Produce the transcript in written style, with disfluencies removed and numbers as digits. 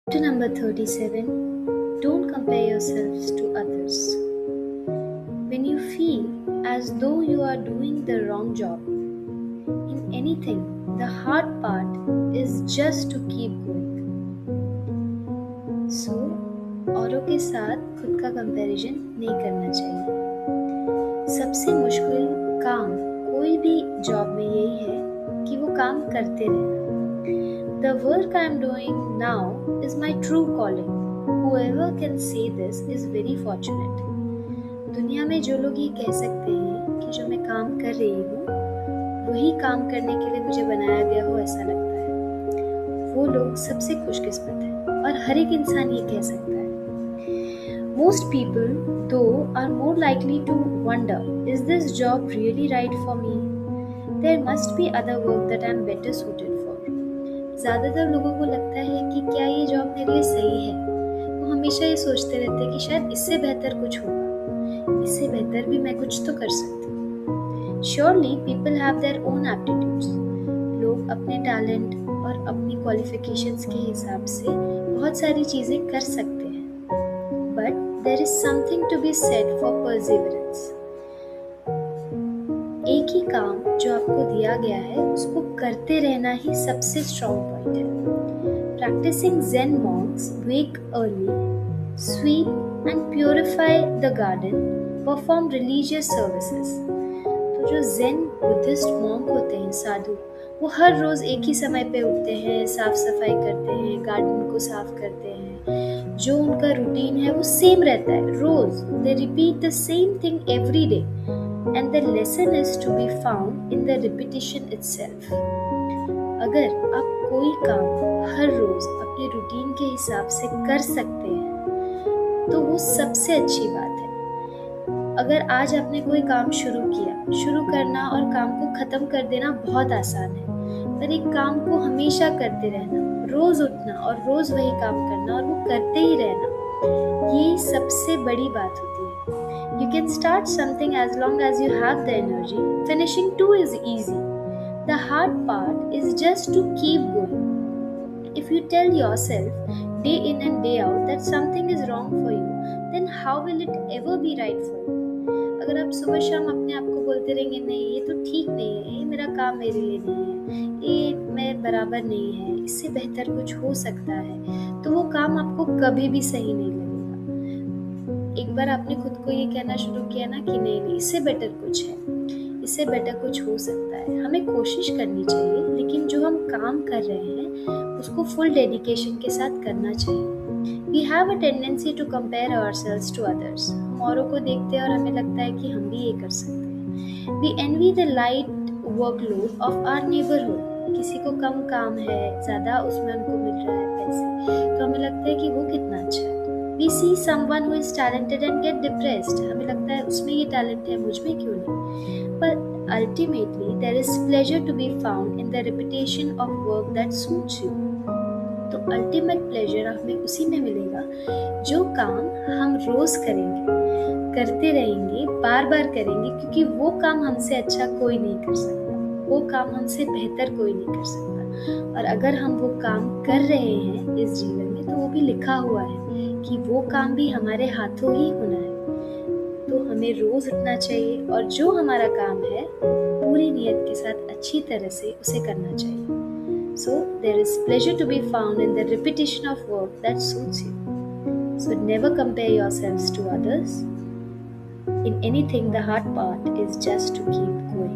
To number 37, don't compare yourselves to others. When you feel as though you are doing the wrong job in anything, the hard part is just to keep going. So, औरों के साथ खुद का comparison नहीं करना चाहिए। सबसे मुश्किल काम कोई भी जॉब में यही है कि वो काम करते रहना। The work I am doing now is my true calling. Whoever can say this is very fortunate. दुनिया में जो लोग ये कह सकते हैं कि जो मैं काम कर रही हूँ वही काम करने के लिए मुझे बनाया गया हो ऐसा लगता है, वो लोग सबसे खुशकिस्मत हैं और हर एक इंसान ये कह सकता है। Most people though are more likely to wonder, is this job really right for me? There must be other work that I am better suited for. ज़्यादातर लोगों को लगता है कि क्या ये जॉब मेरे लिए सही है। वो हमेशा ये सोचते रहते हैं कि शायद इससे बेहतर कुछ होगा, इससे बेहतर भी मैं कुछ तो कर सकती हूँ। Surely people have their own aptitudes. लोग अपने टैलेंट और अपनी क्वालिफिकेशंस के हिसाब से बहुत सारी चीज़ें कर सकते हैं। But there is something to be said for perseverance. एक ही काम जो आपको दिया गया है उसको करते रहना ही सबसे स्ट्रॉन्ग पॉइंट है। Practising zen monks wake early, sweep and purify the garden, perform religious services. तो जो zen बुद्धिस्ट मॉन्क होते हैं, साधु, वो हर रोज एक ही समय पे उठते हैं, साफ सफाई करते हैं, गार्डन को साफ करते हैं। जो उनका रूटीन है वो सेम रहता है रोज। They repeat the same thing every day and the lesson is to be found in the repetition itself. अगर आप कोई काम हर रोज अपने रूटीन के हिसाब से कर सकते हैं तो वो सबसे अच्छी बात है। अगर आज आपने कोई काम शुरू किया, शुरू करना और काम को खत्म कर देना बहुत आसान है, पर एक काम को हमेशा करते रहना, रोज उठना और रोज वही काम करना और वो करते ही रहना, ये सबसे बड़ी बात होती है। You can start something as long as you have the energy. Finishing too is easy. The hard part is just to keep going. If you tell yourself day in and day out that something is wrong for you, then how will it ever be right for you? अगर आप सुबह शाम अपने आप को बोलते रहेंगे नहीं ये तो ठीक नहीं है, ये मेरा काम मेरे लिए नहीं है, ये मैं बराबर नहीं है, इससे बेहतर कुछ हो सकता है, तो वो काम आपको कभी भी सही नहीं लगेगा। एक बार आपने खुद को ये कहना शुरू किया ना कि नहीं इससे बेटर कुछ है, इससे बेटर कुछ हो सकता है, हमें कोशिश करनी चाहिए, लेकिन जो हम काम कर रहे हैं उसको फुल डेडिकेशन के साथ करना चाहिए। We have a tendency to compare ourselves to others. हम औरों को देखते हैं और हमें लगता है कि हम भी ये कर सकते हैं। We envy the light workload of our neighborhood. किसी को कम काम है, ज़्यादा उसमें उनको मिल रहा है पैसे, तो हमें लगता है कि वो कितना अच्छा है। We see someone who is talented and get depressed. हमें लगता है उसमें ये टैलेंट है, मुझ में क्यों नहीं? But ultimately, there is pleasure to be found in the repetition of work that suits you. तो ultimate pleasure हमें उसी में मिलेगा जो काम हम रोज करेंगे, करते रहेंगे, बार बार करेंगे, क्योंकि वो काम हमसे अच्छा कोई नहीं कर सकता, वो काम हमसे बेहतर कोई नहीं कर सकता। और अगर हम वो काम कर रहे हैं इस जीवन में तो वो भी लिखा हुआ है कि वो काम भी हमारे हाथों ही होना है। तो हमें रोज उठना चाहिए और जो हमारा काम है पूरी नियत के साथ अच्छी तरह से उसे करना चाहिए। So there is pleasure to be found in the repetition of work that suits you. So never compare yourselves to others. In anything, the hard part is just to keep going.